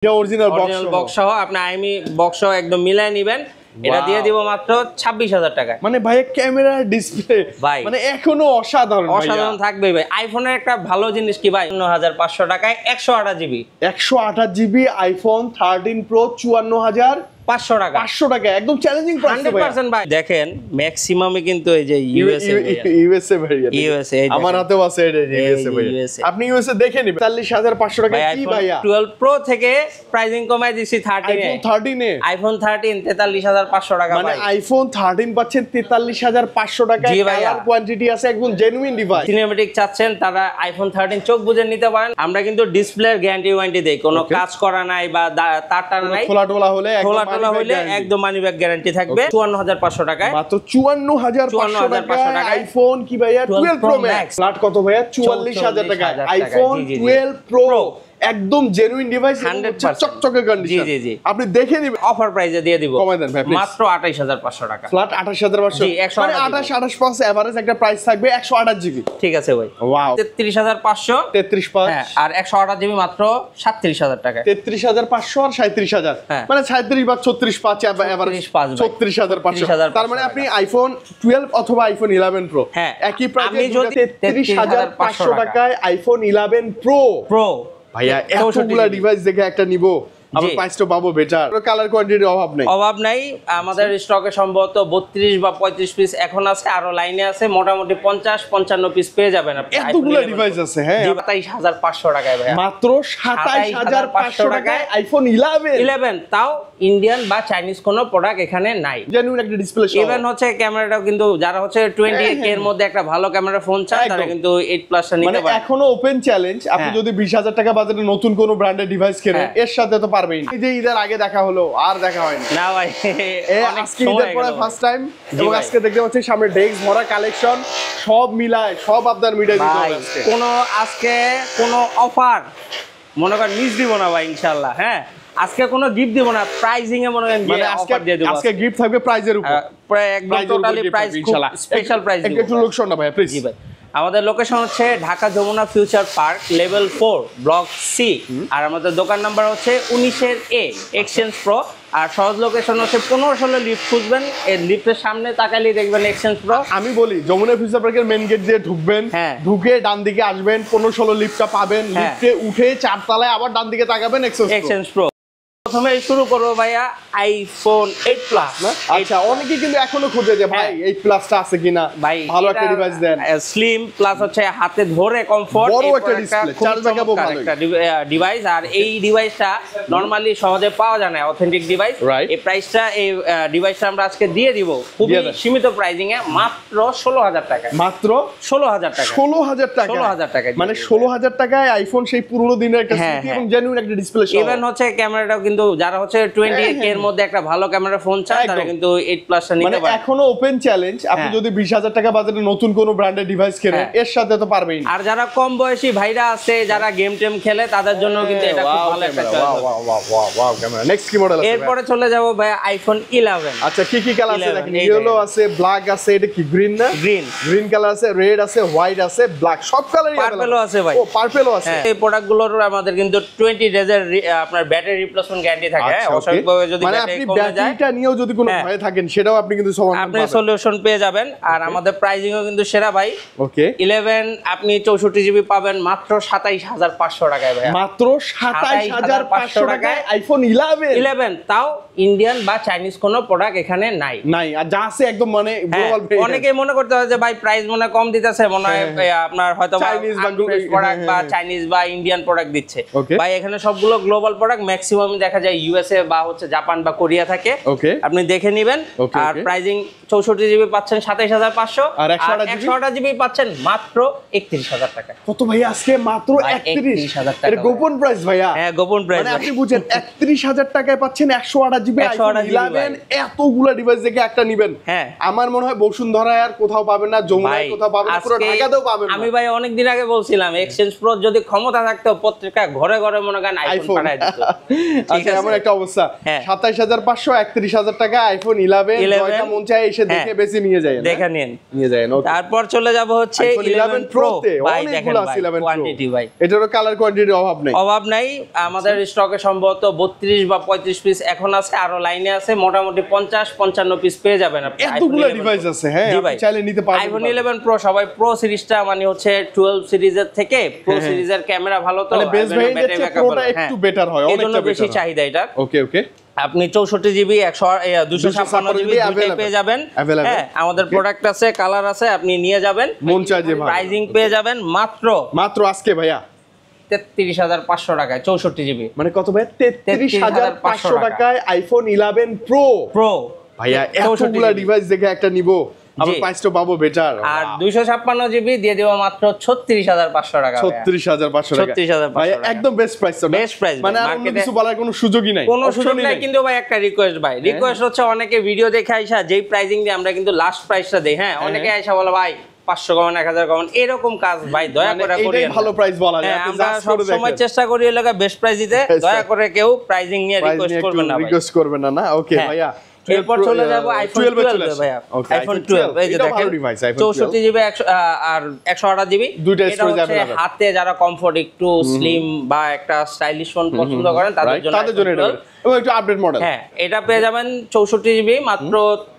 এটা original box সহ আপনি আইএমই বক্স সহ একদম মিলায় নেবেন। এটা দিয়ে দিব মাত্র 26000 টাকা। মানে ভাই ক্যামেরা ডিসপ্লে মানে এখনো অসাধারণ থাকবে ভাই। আইফোনের একটা ভালো জিনিস কি ভাই, 54500 টাকায় 128 জিবি 128 জিবি আইফোন 13 প্রো 54500 টাকা 500 টাকা একদম চ্যালেঞ্জিং প্রাইস 100% ভাই। দেখেন ম্যাক্সিমামে কিন্তু এই যে ইউএসএ ভেরিয়েন্ট আমার হাতেও আছে এটা ইউএসএ ভেরিয়েন্ট। আপনি ইউএসএ দেখে নিন 44500 টাকা কি ভাইয়া 12 প্রো থেকে প্রাইসিং কমায় দিছি 13 এ আইফোন 13 43500 টাকা মানে আইফোন 13 পাচ্ছেন 43500 টাকায়। কালার কোয়ান্টিটি আছে একদম জেনুইন ডিভাইস। সিনেমেটিক চাচ্ছেন তারা আইফোন 13 চোখ বুজে নিতে পারেন। আমরা কিন্তু ডিসপ্লের গ্যারান্টি ওয়ারেন্টি দেই, কোনো কাজ করা নাই বা তার টানা নাই, খোলা হলে একদম মানি ব্যাক গ্যারান্টি থাকবে। 54500 টাকায় মাত্র 54500 টাকা আইফোন কি ভাইয়া 12 প্রো ম্যাক্স। ফ্ল্যাট কত ভাইয়া 44000 টাকা আইফোন 12 প্রো একদম জেনুইন ডিভাইস 100% চকচকে কন্ডিশন। জি আপনি দেখে নিবেন। অফার প্রাইসে দিয়ে দিব কমাই দেন ভাই প্লিজ মাত্র 28500 টাকা। ফ্ল্যাট 28500 জি 128 এভারেজ একটা প্রাইস থাকবে 128 জিবি। ঠিক আছে ভাই। ওয়াও 33500 33500 হ্যাঁ আর 128 জিবি মাত্র 37000 টাকা। 33500 আর 37000 মানে 37 বা 365 এভারেজ 34500। তার মানে আপনি আইফোন 12 অথবা আইফোন 11 প্রো একই প্রাইসে 33500 টাকায় আইফোন 11 প্রো ভাইয়া এতগুলা ডিভাইস দেখে একটা নিবো আমরা প্রাইসটা পাবো বেটার। কালার কোয়ান্টিটির অভাব নাই আমাদের স্টকে সম্ভবত 32 বা 35 পিস এখন আছে, আরো লাইনে আছে মোটামুটি 50-55 পিস পেয়ে যাবেন আপনি। এতগুলা ডিভাইস আছে হ্যাঁ 27500 টাকায় ভাই মাত্র 27500 টাকায় আইফোন 11 তাও ইন্ডিয়ান বা চাইনিজ কোনো প্রোডাক্ট এখানে নাই। জেনুইন একটা ডিসপ্লে সহ ইভেন হচ্ছে ক্যামেরাটাও কিন্তু যারা হচ্ছে 20 এর মধ্যে একটা ভালো ক্যামেরা ফোন চান তারা কিন্তু 8 প্লাসটা নিতে পারেন। মানে এখনো ওপেন চ্যালেঞ্জ, আপনি যদি 20000 টাকা বাজেটে নতুন কোনো ব্র্যান্ডের ডিভাইস কেনেন এর সাথে তো পারবেন। এই যে ঈদের আগে দেখা হলো আর দেখা হয়নি না ভাই, আজকে ঈদের পরে ফার্স্ট টাইম এবং আজকে দেখতে পাচ্ছি সামনে ডেস্ক ভরা কালেকশন সব মিলায় সব আপনার মিটাই দিতে হবে আজকে কোনো অফার মনে করেন মিস দিব না ভাই ইনশাআল্লাহ। হ্যাঁ আজকে কোনো গিফট দিব না, প্রাইজিং এ মনে করেন অফার দিয়ে দেব। আজকে গিফট থাকবে প্রাইজের উপর প্রায় একদম টোটালি প্রাইস ইনশাআল্লাহ স্পেশাল প্রাইস দিব। একটু লোকেশন না ভাই প্লিজ। জি ভাই আমাদের লোকেশন হচ্ছে Dhaka Jamuna future park level 4 block C আর আমাদের দোকান নাম্বার হচ্ছে 19 এ এক্সচেঞ্জ প্রো। আর সহজ লোকেশন হচ্ছে 1516 লিফট খুঁজবেন, এই লিফটের সামনে তাকালেই দেখবেন এক্সচেঞ্জ প্রো। আমি বলি যমুনা ফিউচার পার্কের মেইন গেট দিয়ে ঢুকবেন, ঢুকে ডান দিকে আসবেন 1516 লিফটটা পাবেন, লিফটে উঠে 4 তলায় আবার ডান দিকে তাকাবেন এক্সচেঞ্জ প্রো। প্রথমে শুরু করব ভাইয়া আইফোন 8 প্লাস না। আচ্ছা অনেকেই কিন্তু এখনো খুঁজে যে ভাই 8 প্লাসটা আছে কিনা, ভাই ভালো একটা ডিভাইস দেন। স্লিম প্লাস হচ্ছে হাতে ধরে কমফোর্ট, বড় একটা ডিসপ্লে, চার্জ ব্যাকআপও ভালো একটা ডিভাইস। আর এই ডিভাইসটা নরমালি সহজে পাওয়া যায় না, অথেন্টিক ডিভাইস। এই প্রাইসটা এই ডিভাইসটা আমরা আজকে দিয়ে দিব খুবই সীমিত প্রাইজিং এ মাত্র 16000 টাকা। মাত্র 16000 টাকা 16000 টাকা 16000 টাকা মানে 16000 টাকায় আইফোন সেই পুরনো দিনের একটা স্মৃতি এবং জেনুইন একটা ডিসপ্লে সহ। ইভেন হচ্ছে ক্যামেরাটাও কিন্তু যারা হচ্ছে 20 এর মধ্যে একটা ভালো ক্যামেরা ফোন চান তারা কিন্তু 8 প্লাসটা নিতে পারেন। মানে এখনো ওপেন চ্যালেঞ্জ, আপনি যদি 20000 টাকা বাজেটে নতুন কোনো ব্র্যান্ডের ডিভাইস কেনেন এর সাথে তো পারবেন। আর যারা কম বয়সী ভাইরা আছে যারা গেম টেম খেলে তাদের জন্য কিন্তু এটা খুব ভালো একটা চয়েস। Wow camera. নেক্সট কি মডেল আছে? এরপরে চলে যাব ভাই আইফোন 11। আচ্ছা কি কালার আছে দেখেন, ইয়েলো আছে, ব্ল্যাক আছে, এটা কি গ্রিন না? গ্রিন কালার আছে, রেড আছে, হোয়াইট আছে, ব্ল্যাক সব কালারই আছে। পার্পলও আছে ভাই। ও পার্পলও আছে। এই প্রোডাক্টগুলোর আমাদের কিন্তু 20 ডেজের আপনার ব্যাটারি রিপ্লেসমেন্ট গ্যারান্টি থাকে। অস্বাভাবিকভাবে যদি মানে আপনি ব্যাটারিটা নিয়েও যদি কোনো ভয় থাকেন সেটাও আপনি কিন্তু সমাধান পাবেন, আপনি সলিউশন পেয়ে যাবেন। আর আমাদের প্রাইজিংও কিন্তু সেরা ভাই। ওকে 11 আপনি 64 জিবি পাবেন মাত্র 27500 টাকায় ভাই। মাত্র 27500 টাকায় আইফোন 11 তাও ইন্ডিয়ান বা চাইনিজ কোনো প্রোডাক্ট এখানে নাই। আর যা আছে একদম মানে গ্লোবাল ভেরিয়েন্ট। অনেকেই মনে করতে হয় যে ভাই প্রাইস মনে কম দিতেছে, মনে হয় আপনার হয়তো চাইনিজ বা প্রোডাক্ট বা চাইনিজ বা ইন্ডিয়ান প্রোডাক্ট দিচ্ছে। ভাই এখানে সবগুলো গ্লোবাল প্রোডাক্ট, ম্যাক্সিমাম দেখা যায় ইউএসএ বা হচ্ছে জাপান বা কোরিয়া থাকে। আপনি দেখে নেবেন। আর প্রাইজিং 64 জিবি পাচ্ছেন 27500 আর 128 জিবি পাচ্ছেন মাত্র 31000 টাকা। কত ভাই আজকে মাত্র 31000 টাকা। এটা গোপন প্রাইস ভাইয়া। হ্যাঁ গোপন প্রাইস। মানে আপনি বুঝেন 31000 টাকায় পাচ্ছেন 128 জিবি আইফোন 11 এতগুলা ডিভাইস দেখে একটা নেবেন। আমার মনে হয় বসুন্ধরায় আর কোথাও পাবেন না, যমুনায় কোথাও পাবেন না, পুরো ঢাকাতেও পাবেন না। আমি ভাই অনেক দিন আগে বলছিলাম এক্সচেঞ্জ প্রো যদি ক্ষমতা থাকতো প্রত্যেকটা ঘরে ঘরে মনে করেন আইফোন পাঠায় দিত। ঠিক এমন একটা অবস্থা 27500 31000 টাকা আইফোন 11 জয়টা মন চায় এসে দেখে বেশি নিয়ে যায়, দেখে নিয়ে যায়। তারপর চলে যাব হচ্ছে 11 প্রো ভাই, দেখেন ভাই কোয়ান্টিটি ভাই, এটারও কালার কোয়ান্টিটির অভাব নাই। আমাদের স্টকে সম্ভবত 32 বা 35 পিস এখন আছে, আরো লাইনে আছে, মোটামুটি 50-55 পিস পেয়ে যাবেন আপনি। এতগুলো ডিভাইস আছে, হ্যাঁ আপনি চাইলে নিতে পারবেন। আইফোন 11 প্রো সবাই প্রো সিরিজটা মানে হচ্ছে 12 সিরিজের থেকে প্রো সিরিজের ক্যামেরা ভালো, তো মানে বেস ভেরিয়েন্টের চেয়ে প্রোটা একটু বেটার হয়, অনেকটা বেশি চাহিদা এটা। ওকে আপনি 64 জিবি 256 জিবি দুটোই পেয়ে যাবেন। হ্যাঁ আমাদের প্রোডাক্ট আছে, কালার আছে, আপনি নিয়ে যাবেন মন চায় যে। প্রাইসিং পেয়ে যাবেন মাত্র আজকে ভাইয়া 33500 টাকায় 64 জিবি। মানে কত ভাই? 33500 টাকায় আইফোন 11 প্রো ভাইয়া। এতগুলা ডিভাইস দেখে একটা নিব, আবার প্রাইসটা পাবো বেটার। আর 256 জিবি দিয়ে দেব মাত্র 36500 টাকা। 36500 টাকা ভাই, একদম বেস্ট প্রাইস। তো বেস্ট প্রাইস, মানে আর কিছু বলার কোনো সুযোগই নাই, কোনো সুযোগ নাই। কিন্তু ভাই একটা রিকোয়েস্ট ভাই, রিকোয়েস্ট হচ্ছে অনেকে ভিডিও দেখে আইসা যেই প্রাইসিং দিয়ে আমরা কিন্তু লাস্ট প্রাইসটা দেই, হ্যাঁ অনেকে আইসা বলে ভাই 500 কমান 1000 কমান, এরকম কাজ ভাই দয়া করে করিয়েন না। ভালো প্রাইস বলা যায়, আমরা সব সময় চেষ্টা করি এর লাগা বেস্ট প্রাইস দিতে, দয়া করে কেউ প্রাইসিং নিয়ে রিকোয়েস্ট করবেন না। ওকে ভাইয়া, এরপর চলে যাব আইফোন 12 ভাইয়া। আইফোন 12 এই যে দেখেন 64 জিবি আর 128 জিবি, দুইটা এটা হচ্ছে হাতে যারা কমফোর্ট একটু স্লিম বা একটা স্টাইলিশ ফোন পছন্দ করেন তাদের জন্য এটা এবং একটু আপডেট মডেল। হ্যাঁ এটা পেয়ে যাবেন 64 জিবি মাত্র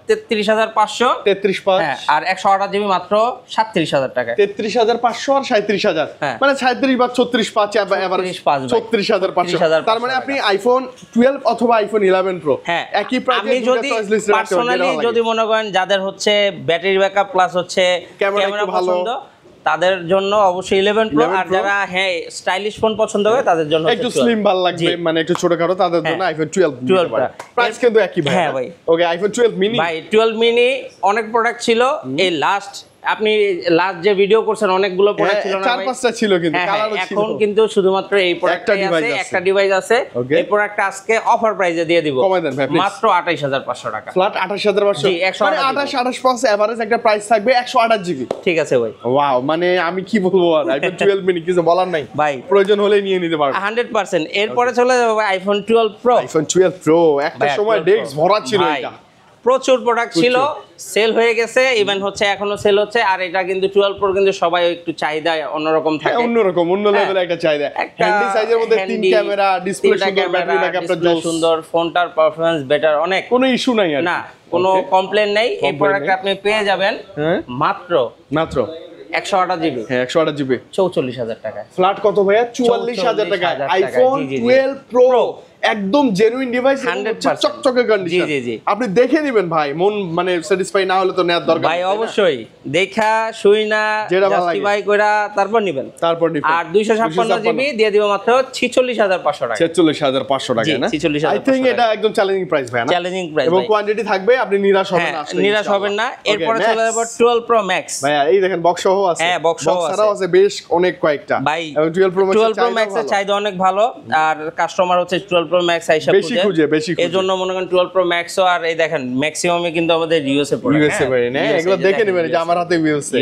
33500, 33500 আর 128 জিবি মাত্র 37000 টাকা। 33500 আর 37000, মানে 37 বা 365 এভারেজ 34500। তার মানে আপনি আইফোন 12 অথবা আইফোন 11 প্রো একই প্রাইসে আপনি যদি পার্সোনালি যদি মনে করেন যাদের হচ্ছে ব্যাটারি ব্যাকআপ প্লাস হচ্ছে ক্যামেরা পছন্দ, তাদের জন্য অবশ্যই 11 প্রো। আর যারা স্টাইলিশ ফোন পছন্দ করে তাদের জন্য একটু স্লিম ভালো লাগবে, মানে একটু ছোটখাটো, তাদের জন্য আইফোন 12 প্রাইস কিন্তু একই ভাই। হ্যাঁ ভাই, ওকে আইফোন 12 মিনি ভাই 12 মিনি অনেক প্রোডাক্ট ছিল। এই লাস্ট আপনি লাস্ট যে ভিডিও করছেন অনেকগুলো প্রোডাক্ট ছিল না ভাই, 4-5টা ছিল কিন্তু কালারও ছিল। এখন কিন্তু শুধুমাত্র এই প্রোডাক্টটাই আছে, একটা ডিভাইস আছে। এই প্রোডাক্টটা আজকে অফার প্রাইসে দিয়ে দিব মাত্র 28500 টাকা, ফ্ল্যাট 28500। জি, মানে 28 এভারেজ একটা প্রাইস থাকবে, 128 জিবি। ঠিক আছে ভাই, ওয়াও, মানে আমি কি বলবো আর, আইফোন 12 মিনি কিছু বলার নাই ভাই, প্রয়োজন হলে নিয়ে নিতে পারবেন 100%। এরপরে চলে যাবে ভাই আইফোন 12 প্রো। আইফোন 12 প্রো একটা সময় ডেস্ক ভরা ছিল, এটা প্রচুর প্রোডাক্ট ছিল, সেল হয়ে গেছে, ইভেন হচ্ছে এখনো সেল হচ্ছে। আর এটা কিন্তু 12 প্রো কিন্তু সবাই একটু চাহিদা অন্যরকম থাকে, অন্য লেভেলের একটা চাহিদা। হ্যান্ডি সাইজের মধ্যে 3 ক্যামেরা, ডিসপ্লে সুন্দর, ব্যাটারি ব্যাকআপটা সুন্দর, ফোনটার পারফরম্যান্স বেটার, অনেক কোনো ইস্যু নাই আর না, কোনো কমপ্লেইন নাই। এই প্রোডাক্ট আপনি পেয়ে যাবেন মাত্র 128 জিবি। হ্যাঁ 128 জিবি 44000 টাকা। ফ্ল্যাট কত ভাইয়া? 44000 টাকা আইফোন 12 প্রো, একদম জেনুইন ডিভাইস, 100% চকচকে কন্ডিশন। জি আপনি দেখে নেবেন ভাই, মন মানে স্যাটিসফাই না হলে তো নেওয়ার দরকার ভাই, অবশ্যই দেখা শুই না জাস্টিফাই কইরা তারপর নিবেন। আর 256 জিবি দিয়ে দিব মাত্র 46500 টাকা। 46500 টাকা না? আই থিং এটা একদম চ্যালেঞ্জিং প্রাইস ভাই, না চ্যালেঞ্জিং প্রাইস এবং কোয়ান্টিটি থাকবে, আপনি নিরাশ হবেন না, নিরাশ হবেন না। এরপর চলে যাব 12 প্রো ম্যাক্স ভাইয়া। এই দেখেন বক্স সহ আছে, হ্যাঁ বক্স সহ আছে বেশ অনেক কয়েকটা ভাই। এবং 12 প্রো ম্যাক্স এর চাহিদা অনেক ভালো, আর কাস্টমার হচ্ছে 12 প্রো ম্যাক্স আইসা খুঁজে। এজন্য মনে করেন 12 প্রো ম্যাক্স। আর এই দেখেন ম্যাক্সিমামই কিন্তু আমাদের ইউএসএ প্রোডাক্ট, ইউএসএ ভাই না, এগুলো দেখে নেবেন যে আমার হাতে ইউএসএ।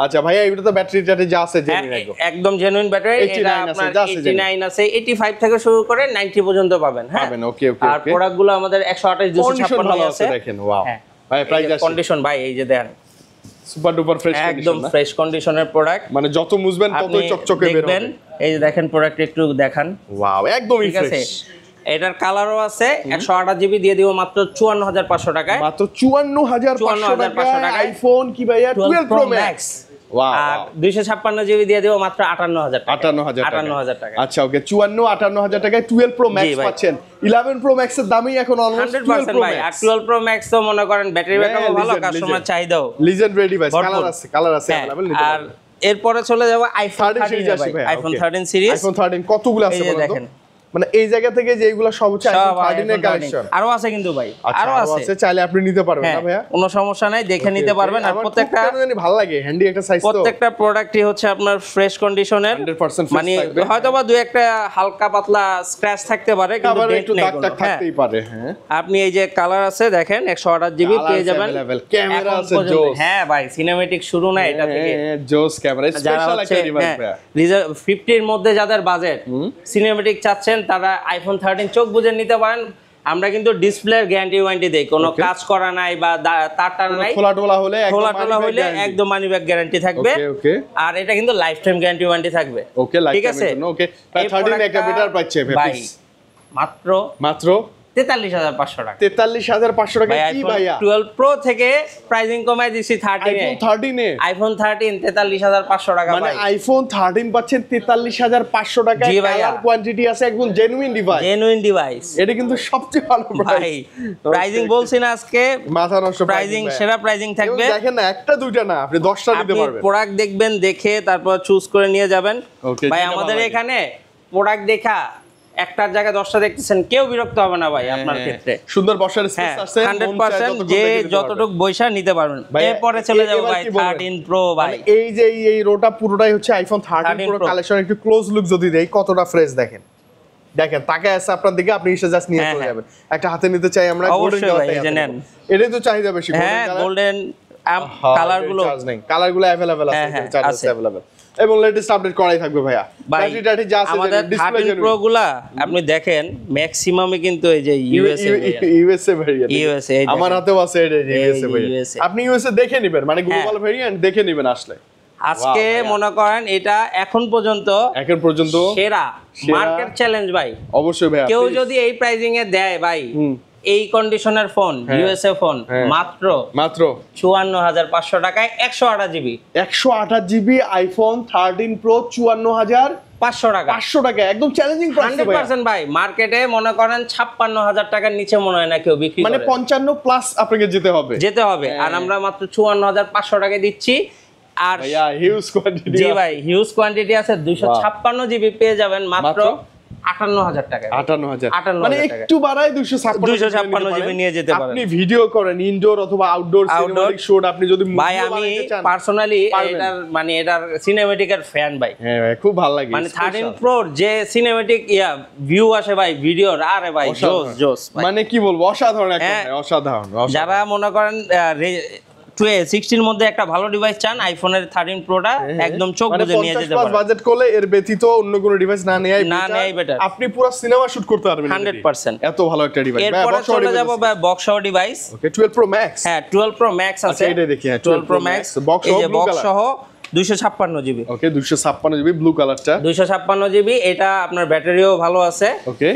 আচ্ছা ভাইয়া, এটা তো ব্যাটারি যা আছে জেনুইন, একদম জেনুইন ব্যাটারি। এটা আপনার 89 আছে, 85 থেকে শুরু করে 90 পর্যন্ত পাবেন। হ্যাঁ ওকে। আর প্রোডাক্টগুলো আমাদের 128 256 আছে, দেখেন। ওয়াও ভাই, প্রাইস আছে, কন্ডিশন ভাই এই যে দেখেন সুপার ডুপার ফ্রেশ, একদম ফ্রেশ কন্ডিশনের প্রোডাক্ট। মানে যত মুছবেন ততই চকচকে বের হবে। এই যে দেখেন প্রোডাক্ট একটু দেখান। ওয়াও, একদমই ফ্রেশ। এটার কালারও আছে, 128 জিবি দিয়ে দিব মাত্র 54500 টাকায়। মাত্র 54500 টাকা আইফোন কি ভাইয়া 12 প্রো ম্যাক্স। ওয়াও, আর 256 জিবি দিয়ে দিব মাত্র 58000 টাকা। 58000 টাকা। আচ্ছা ওকে, 58000 টাকায় 12 প্রো ম্যাক্স পাচ্ছেন। 11 প্রো ম্যাক্স এর দামই এখন অলমোস্ট 12 প্রো ম্যাক্স। আর 12 প্রো ম্যাক্স তো মনে করেন ব্যাটারি ব্যাকআপও ভালো, কাস্টমার চাহিদাও লিজেন্ডারি ডিভাইস, কালার আছে अवेलेबल নিতে পারবেন। আর এরপরে চলে যাব আইফোন 13 ভাই, আইফোন 13 সিরিজ। আইফোন 13 কতগুলো আছে বলুন তো? মানে এই জায়গা থেকে যেগুলো সব হচ্ছে আইফোন 13 এর কালেকশন। আরো আছে কিন্তু ভাই, আরো আছে, চাইলে আপনি নিতে পারবেন না ভাইয়া, কোনো সমস্যা নাই, দেখে নিতে পারবেন। আর প্রত্যেকটা ভালো লাগে, হ্যান্ডি একটা সাইজ, তো প্রত্যেকটা প্রোডাক্টই হচ্ছে আপনার ফ্রেশ কন্ডিশনের, 100% মানে হয়তোবা দুই একটা হালকা পাতলা স্ক্র্যাচ থাকতে পারে, কিন্তু ডেন্ট নেই, দাগ থাকতেই পারে। হ্যাঁ আপনি এই যে কালার আছে দেখেন, 128 জিবি পেয়ে যাবেন। ক্যামেরা আছে জোস, হ্যাঁ ভাই সিনেমেটিক শুরু না এটা থেকে, জোস ক্যামেরা, স্পেশাল একটা ডিভাইস ভাইয়া। 50 এর মধ্যে যাদের বাজেট সিনেমেটিক চাচ্ছেন, তারা আইফোন 13 চোখ বুঝে নিতে পারেন। আমরা কিন্তু ডিসপ্লের গ্যারান্টি ওয়ারেন্টি দেই, কোনো কাজ করা নাই বা তার টানা নাই, খোলা টোলা হলে একদম মানি ব্যাক গ্যারান্টি থাকবে। আর এটা কিন্তু লাইফ টাইম গ্যারান্টি ওয়ারেন্টি থাকবে। ঠিক আছে, ওকে। 13 একটা বেটার পাচ্ছে ভাই মাত্র 43,500 টাকা। 43,500 টাকা কি ভাইয়া? 12 প্রো থেকে প্রাইসিং কমায় দিছি 13 এ। আইফোন 13 43,500 টাকা। মানে আইফোন 13 পাচ্ছেন 43,500 টাকা। কালার কোয়ান্টিটি আছে, একদম জেনুইন ডিভাইস। এটা কিন্তু সবচেয়ে ভালো প্রাইস। প্রাইসিং বলছি না আজকে, মাথা নষ্ট প্রাইসিং, সেরা প্রাইসিং থাকবে। দেখেন না, একটা দুইটা না, আপনি 10টা নিতে পারবেন। প্রোডাক্ট দেখবেন, দেখে তারপর চুজ করে নিয়ে যাবেন। ভাই আমাদের এখানে প্রোডাক্ট দেখা একটার জায়গায় 10টা দেখতেছেন, কেউ বিরক্ত হবে না ভাই। আপনার ক্ষেত্রে সুন্দর বসার স্পেস আছে 100%, যে যতটুকু বৈশা নিতে পারবেন। এরপরে চলে যাব ভাই 13 প্রো। ভাই এই যে এই রোটা পুরোটাই হচ্ছে আইফোন 13 প্রো কালেকশন। একটু ক্লোজ লুক যদি দেই, কতটা ফ্রেশ দেখেন। তাকায় আছে আপনার দিকে, আপনি এসে জাস্ট নিয়ে চলে যাবেন। একটা হাতে নিতে চাই আমরা, গোল্ডেন কালার নেন, এটাই তো চাহিদা বেশি। গোল্ডেন কালারগুলো अवेलेबल আছে, চার্জার अवेलेबल এবং লেটেস্ট আপডেট করাই থাকবে ভাইয়া। ব্যাটারি টাটি যা আছে, আমাদের 13 প্রো গুলা আপনি দেখেন ম্যাক্সিমামে কিন্তু এই যে ইউএসএ ভেরিয়েন্ট, আমার হাতেও আছে এটা ইউএসএ ভেরিয়েন্ট। আপনি ইউএসএ দেখে নেবেন, মানে গ্লোবাল ভেরিয়েন্ট দেখে নেবেন আসলে। আজকে মনে করেন এটা এখন পর্যন্ত সেরা মার্কেট চ্যালেঞ্জ ভাই। অবশ্যই ভাই, কেউ যদি এই প্রাইসিং এ দেয় ভাই, এই কন্ডিশনের ফোন, ইউএসএ ফোন, মাত্র 54,500 টাকায় 128 জিবি 128 জিবি আইফোন 13 প্রো 54,500 টাকা। 500 টাকা একদম চ্যালেঞ্জিং প্রাইস 100% ভাই। মার্কেটে মনে করেন 56,000 টাকার নিচে মনে হয় না কেউ বিক্রি করে, মানে 55 প্লাস আপনাকে যেতে হবে। আর আমরা মাত্র 54,500 টাকায় দিচ্ছি। আর ভাইয়া হিউজ কোয়ান্টিটি, জি ভাই হিউজ কোয়ান্টিটি আছে। 256 জিবি পেয়ে যাবেন মাত্র 58,000 টাকা। 58,000 মানে একটু বাড়ায় 256 জিবি নিয়ে যেতে পারেন। আপনি ভিডিও করেন ইনডোর অথবা আউটডোর সিনেম্যাটিক শুট, আপনি যদি ভাই আমি পার্সোনালি এটার সিনেম্যাটিকের ফ্যান ভাই। হ্যাঁ ভাই, খুব ভালো লাগে। মানে 13 প্রো যে সিনেম্যাটিক ভিউ আসে ভাই ভিডিওর, আরে ভাই জোস মানে কি বলবো, অসাধারণ একটা ভাই, অসাধারণ। যারা মনে করেন 16 মধ্যে একটা ভালো ডিভাইস চান, আইফোনের 13 প্রোটা একদম চোখ বুজে নিয়ে যেতে পারেন। বাজেট করলে এর ব্যতীত অন্য কোনো ডিভাইস না নেয়াই বেটার। আপনি পুরো সিনেমা শুট করতে পারবেন 100%। এত ভালো একটা ডিভাইস। এরপর চলে যাব বক্স সহ ডিভাইস। ওকে, 12 প্রো ম্যাক্স। হ্যাঁ 12 প্রো ম্যাক্স আছে। এটা দেখি, 12 প্রো ম্যাক্স এই যে বক্স সহ 256 জিবি। ওকে, 256 জিবি ব্লু কালারটা, 256 জিবি। এটা আপনার ব্যাটারিও ভালো আছে,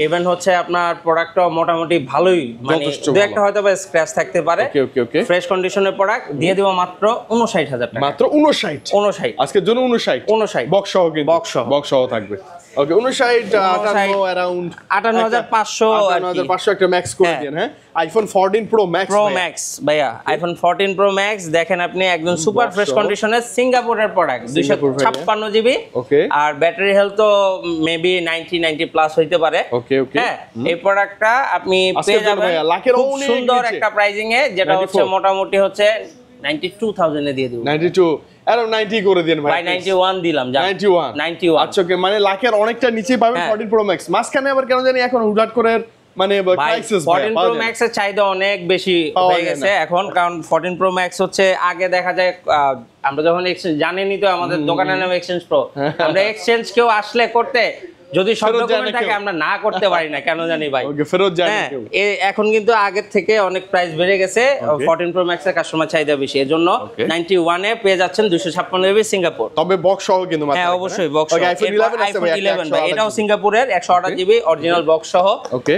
ইভেন হচ্ছে আপনার প্রোডাক্টও মোটামুটি ভালোই, মানে দু একটা হয়তো বা স্ক্র্যাচ থাকতে পারে। ওকে, ফ্রেশ কন্ডিশনের প্রোডাক্ট দিয়ে দিব মাত্র 59,000 টাকা। মাত্র 59 আজকের জন্য 59 বক্স সহ, কিন্তু বক্স সহ থাকবে। ওকে, 59 अराउंड 58,500 একটা ম্যাক্স করে দেন। হ্যাঁ, আইফোন 14 প্রো ম্যাক্স ভাইয়া, আইফোন 14 প্রো ম্যাক্স দেখেন আপনি, একদম সুপার ফ্রেশ কন্ডিশনের সিঙ্গাপুরের প্রোডাক্ট, 256 জিবি। ওকে, আর ব্যাটারি হেলথ তো মেবি 90 প্লাস হইতে পারে। ওকে, হ্যাঁ, এই প্রোডাক্টটা আপনি পেয়ে যাবেন খুব সুন্দর একটা প্রাইসিং এ, যেটা হচ্ছে মোটামুটি হচ্ছে 92,000 এ দিয়ে দেব। 92 আরো 90 করে দেন ভাই। 91 দিলাম, 91। আচ্ছা, ওকে, মানে লাখের অনেকটা নিচে পাবেন 14 প্রো ম্যাক্স। মাঝখানে আবার কেন জানি এখন হুটহাট করে মানে ক্রাইসিস 14 প্রো ম্যাক্স এর চাহিদা অনেক বেশি হয়ে গেছে এখন, কারণ 14 প্রো ম্যাক্স হচ্ছে আগে দেখা যায় আমরা যখন এক্সচেঞ্জ, জানেনই তো আমাদের দোকানের নাম এক্সচেঞ্জ প্রো, আমরা এক্সচেঞ্জ কেউ আসলে করতে যদি সব ডকুমেন্ট থাকে আমরা না করতে পারি না, কেন জানি ভাই। ওকে, ফেরত যায় না কেউ। এখন কিন্তু আগের থেকে অনেক প্রাইস বেড়ে গেছে। 14 প্রো ম্যাক্স এর কাস্টমার চাহিদা বেশি, এজন্য 91 এ পেয়ে যাচ্ছেন 256 জিবি সিঙ্গাপুর। তবে বক্স সহ কিন্তু মাত্র। হ্যাঁ অবশ্যই বক্স সহ। আইফোন 11 ভাই, এটাও সিঙ্গাপুরের 128 জিবি অরিজিনাল বক্স সহ,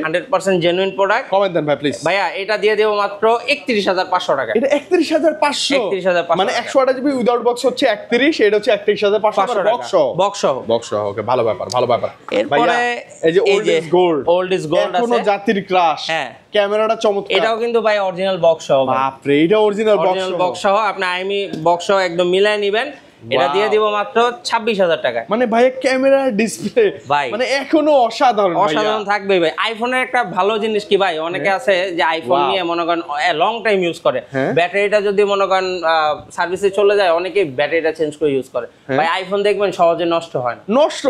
100% জেনুইন প্রোডাক্ট। কমেন্ট দেন ভাই প্লিজ। ভাইয়া এটা দিয়ে দেব মাত্র 31,500 টাকা। এটা 31,500 মানে 128 জিবি উইদাউট বক্স হচ্ছে 31, এটা হচ্ছে 31,500 বক্স সহ। ওকে, ভালো ব্যাপার। এরপরে এই যে ওল্ড ইজ গোল্ড আছে, এখনো জাতির ক্রাশ। হ্যাঁ, ক্যামেরাটা চমৎকার। এটাও কিন্তু ভাই অরিজিনাল বক্স সহ। বাপ রে, এটা অরিজিনাল বক্স সহ। আপনি আইমি বক্স সহ একদম মিলাই নেবেন। এটা দিয়ে দিব মাত্র 26,000 টাকা। মানে ভাই ক্যামেরা ডিসপ্লে মানে এখনো অসাধারণ থাকবে ভাই। আইফোনের একটা ভালো জিনিস কি ভাই, অনেকে আছে যে আইফোন নিয়ে মনে করেন লং টাইম ইউজ করে, ব্যাটারিটা যদি মনে করেন সার্ভিসে চলে যায়, অনেকে ব্যাটারিটা চেঞ্জ করে ইউজ করে। ভাই আইফোন দেখবেন সহজে নষ্ট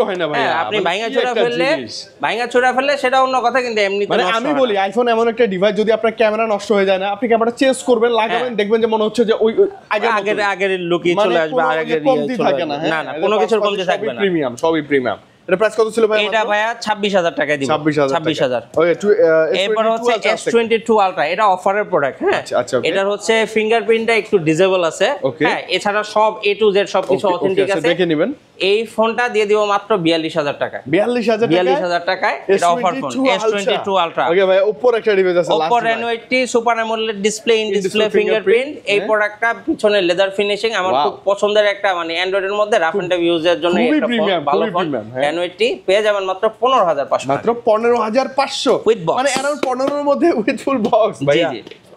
হয় না ভাই। আপনি ভাঙা চোরা ফেললে সেটা অন্য কথা, কিন্তু এমনিতে মানে আমি বলি আইফোন এমন একটা ডিভাইস, যদি আপনার ক্যামেরা নষ্ট হয়ে যায় না, আপনি ক্যামেরা চেঞ্জ করবেন, লাগাবেন, দেখবেন যে মনে হচ্ছে যে ওই আগের লুকই চলে আসবে, আগের কমতি থাকে না। না কোনো কিছুর কমতি থাকবে না, সবই প্রিমিয়াম। এটা প্রাইস কত ছিল ভাই? এটা ভাইয়া 26000 টাকায় দিব। 26000। ওকে, এরপর হচ্ছে S22 আলট্রা, এটা অফারের প্রোডাক্ট। হ্যাঁ, আচ্ছা, এটার হচ্ছে ফিঙ্গারপ্রিন্টটা একটু ডিসেবল আছে। হ্যাঁ, এছাড়া সব A to Z সবকিছু অথেন্টিক আছে, দেখে নেবেন। এই ফোনটা দিয়ে দিব মাত্র 42000 টাকায়। 42000 টাকায়, এটা অফার ফোন S22 আলট্রা। ওকে ভাই, Oppo একটা ডিভাইস আছে, Oppo Reno 80 super AMOLED display, in display fingerprint. এই প্রোডাক্টটা পিছনে লেদার ফিনিশিং, আমার খুব পছন্দের একটা, মানে অ্যান্ড্রয়েডের মধ্যে রাফ এন্ড টাফ ইউজের জন্য একটা ফোন, ভালো ফোন। Reno 80 পেয়ে যাবেন মাত্র 15500। মাত্র 15500 উইথ বক্স, মানে अराउंड 15 এর মধ্যে উইথ ফুল বক্স ভাই।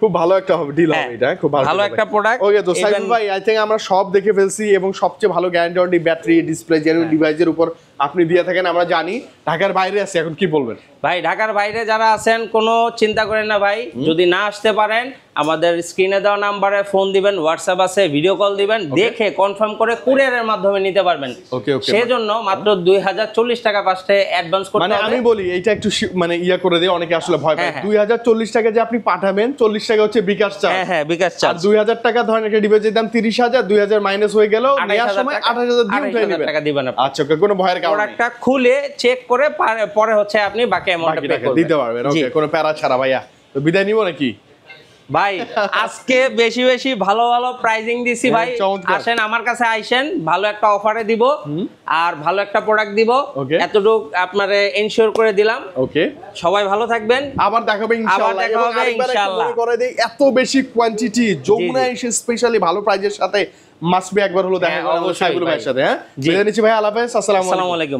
খুব ভালো একটা ডিল হবে এটা, খুব ভালো একটা প্রোডাক্ট। ওকে, তো সাইফুল ভাই, আই থিং আমরা সব দেখে ফেলছি এবং সবচেয়ে ভালো গ্যারান্টি ব্যাটারি, ডিসপ্লে, জেনুইন ডিভাইসের উপর আপনি দিয়ে থাকেন আমরা জানি। ঢাকার বাইরে আছে, এখন কি বলবেন ভাই? ঢাকার বাইরে যারা আছেন কোনো চিন্তা করেন না ভাই, যদি না আসতে পারেন আমাদের স্ক্রিনে দেওয়া নাম্বারে ফোন দিবেন, হোয়াটসঅ্যাপ আছে, ভিডিও কল দিবেন, দেখে কনফার্ম করে কুরিয়ারের মাধ্যমে নিতে পারবেন। সেজন্য মাত্র 2040 টাকা ফার্স্টে অ্যাডভান্স করতে হবে। মানে আমি বলি এইটা একটু মানে ইয়া করে দেই, অনেকে আসলে ভয় পায়। 2040 টাকা যে আপনি পাঠাবেন, 40 টাকা হচ্ছে বিকাশ চার্জ। হ্যাঁ, বিকাশ চার্জ। আর 2000 টাকা ধরেন একটা ডিভাইসের দাম 30000, 2000 মাইনাস হয়ে গেল, নেওয়ার সময় 28000 দিয়ে উঠাই নেবেন। টাকা দিবেন আপনি। আচ্ছা, ওকে, কোনো ভয়ের কারণ নেই। প্রোডাক্টটা খুলে চেক করে পরে হচ্ছে আপনি বাকি অ্যামাউন্টটা পে করবেন, দিতে পারবেন। ওকে, কোনো প্যারা ছাড়া। ভাইয়া, তো বিদায় নিব নাকি ভাই? আজকে বেশি বেশি ভালো ভালো প্রাইজিং দিছি ভাই। আসেন আমার কাছে, আইসেন, ভালো একটা অফারে দিব আর ভালো একটা প্রোডাক্ট দিব, এতটুকু আপনারে এনশিওর করে দিলাম। ওকে, সবাই ভালো থাকবেন, আবার দেখা হবে ইনশাআল্লাহ। করে দেই এত বেশি কোয়ান্টিটি, যমুনা এসে স্পেশালি ভালো প্রাইজের সাথে মাস্ট বি একবার হলো দেখা হবে সাইফুল ভাইয়ের সাথে। হ্যাঁ, বিদায় নিচ্ছি ভাই, আল্লাহ হাফেজ, আসসালামু আলাইকুম।